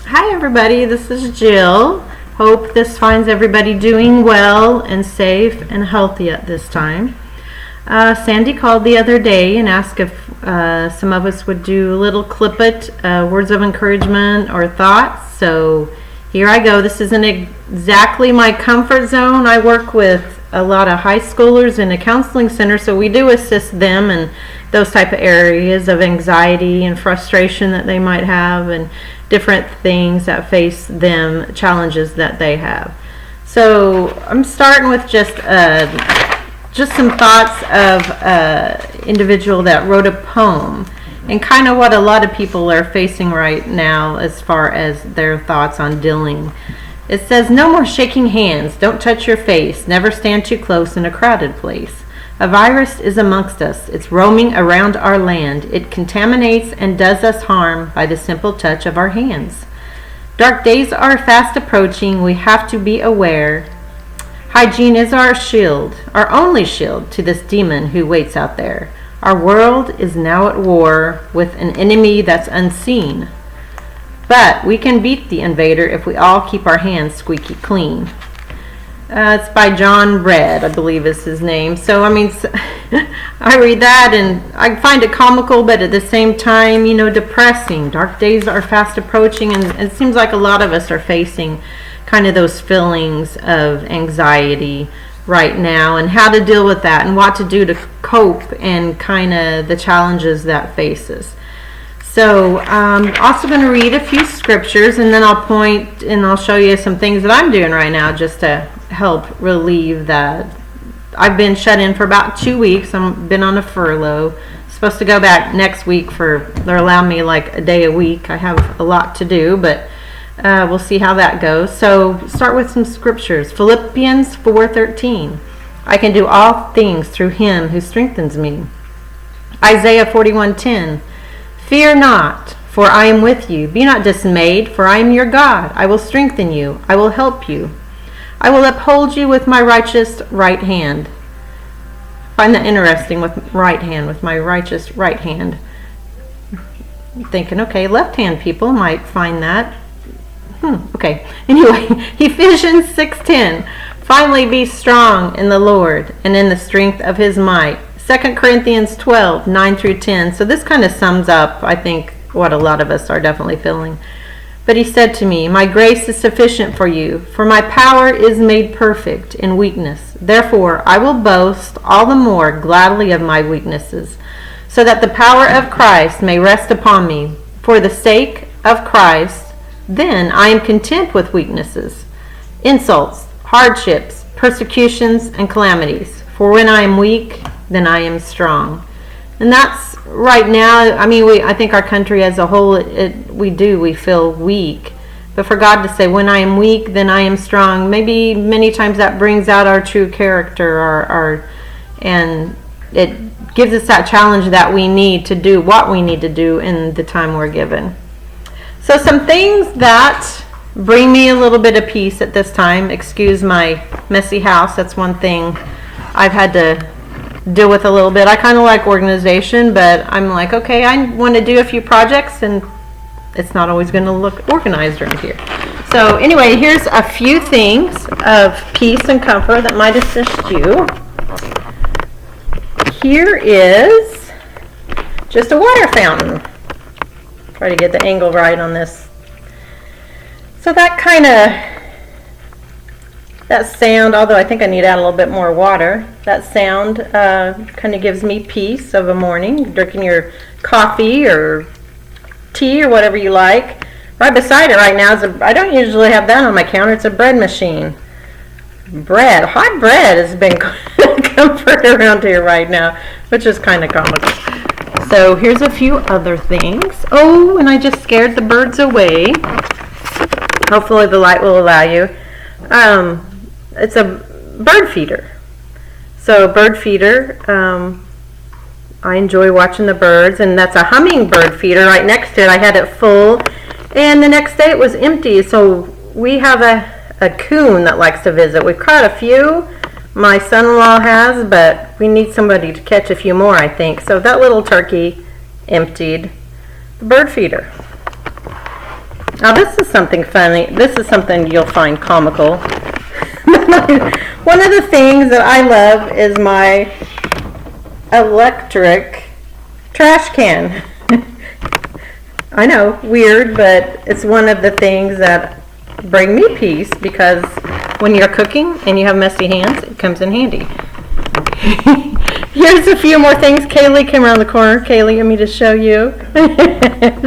Hi everybody, this is Jill. Hope this finds everybody doing well and safe and healthy at this time. Sandy called the other day and asked if some of us would do little clip-it words of encouragement or thoughts. So here I go. This isn't exactly my comfort zone. I work with a lot of high schoolers in a counseling center, so we do assist them in those type of areas of anxiety and frustration that they might have and different things that face them, challenges that they have. So I'm starting with just some thoughts of an individual that wrote a poem and kind of what a lot of people are facing right now as far as their thoughts on dealing. It says, "No more shaking hands, don't touch your face, never stand too close in a crowded place. A virus is amongst us, it's roaming around our land. It contaminates and does us harm by the simple touch of our hands. Dark days are fast approaching, we have to be aware. Hygiene is our shield, our only shield to this demon who waits out there. Our world is now at war with an enemy that's unseen. But we can beat the invader if we all keep our hands squeaky clean." It's by John Red, I believe is his name. So, I mean, I read that and I find it comical, but at the same time, depressing. Dark days are fast approaching, and it seems like a lot of us are facing kind of those feelings of anxiety right now and how to deal with that and what to do to cope and kind of the challenges that faces. So I'm also going to read a few scriptures, and then I'll point and I'll show you some things that I'm doing right now just to help relieve that. I've been shut in for about 2 weeks. I've been on a furlough. Supposed to go back next week they're allowing me like a day a week. I have a lot to do, but we'll see how that goes. So start with some scriptures. Philippians 4:13. "I can do all things through him who strengthens me." Isaiah 41:10. "Fear not, for I am with you. Be not dismayed, for I am your God. I will strengthen you. I will help you. I will uphold you with my righteous right hand." I find that interesting, with right hand, with my righteous right hand. I'm thinking, okay, left-hand people might find that. Okay. Anyway, Ephesians 6:10. "Finally be strong in the Lord and in the strength of his might." 2 Corinthians 12:9-10. So this kind of sums up, I think, what a lot of us are definitely feeling. "But he said to me, my grace is sufficient for you, for my power is made perfect in weakness. Therefore, I will boast all the more gladly of my weaknesses, so that the power of Christ may rest upon me. For the sake of Christ, then I am content with weaknesses, insults, hardships, persecutions, and calamities. For when I am weak, then I am strong." And that's right now. I mean, I think our country as a whole, we feel weak. But for God to say, "When I am weak, then I am strong," maybe many times that brings out our true character, and it gives us that challenge that we need to do what we need to do in the time we're given. So some things that bring me a little bit of peace at this time. Excuse my messy house. That's one thing I've had to deal with a little bit. I kind of like organization, but I'm like, okay, I want to do a few projects and it's not always going to look organized around here. So anyway, here's a few things of peace and comfort that might assist you. Here is just a water fountain. Try to get the angle right on this. So that sound, although I think I need to add a little bit more water, that sound kind of gives me peace of a morning, drinking your coffee or tea or whatever you like. Right beside it right now I don't usually have that on my counter, it's a bread machine. Hot bread has been comfort around here right now, which is kind of comical. So here's a few other things. Oh, and I just scared the birds away. Hopefully the light will allow you. It's a bird feeder. So bird feeder, I enjoy watching the birds, and that's a hummingbird feeder. Right next to it I had it full, and the next day it was empty. So we have a coon that likes to visit. We've caught a few, my son-in-law has, but we need somebody to catch a few more, I think. So that little turkey emptied the bird feeder. Now this is something funny. This is something you'll find comical. One of the things that I love is my electric trash can. I know, weird, but it's one of the things that bring me peace, because when you're cooking and you have messy hands, it comes in handy. Here's a few more things. Kaylee came around the corner. Kaylee, let me just show you.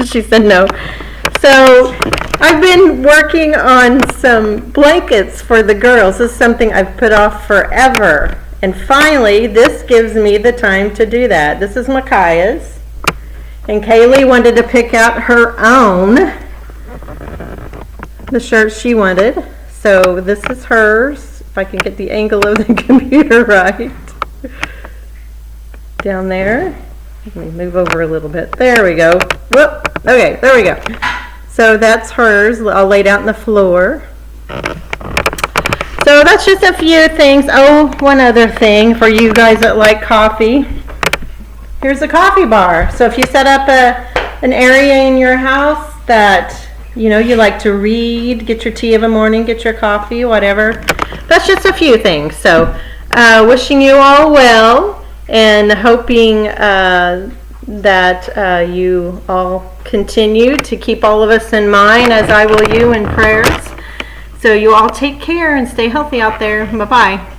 She said no. So I've been working on some blankets for the girls. This is something I've put off forever. And finally, this gives me the time to do that. This is Micaiah's. And Kaylee wanted to pick out her own, the shirt she wanted. So this is hers, if I can get the angle of the computer right. Down there. Let me move over a little bit. There we go. Whoop. Okay, there we go. So that's hers, all laid out on the floor. So that's just a few things. Oh, one other thing for you guys that like coffee. Here's a coffee bar. So if you set up an area in your house that you like to read, get your tea of a morning, get your coffee, whatever. That's just a few things. So wishing you all well, and hoping that you all continue to keep all of us in mind, as I will you, in prayers. So you all take care and stay healthy out there. Bye-bye.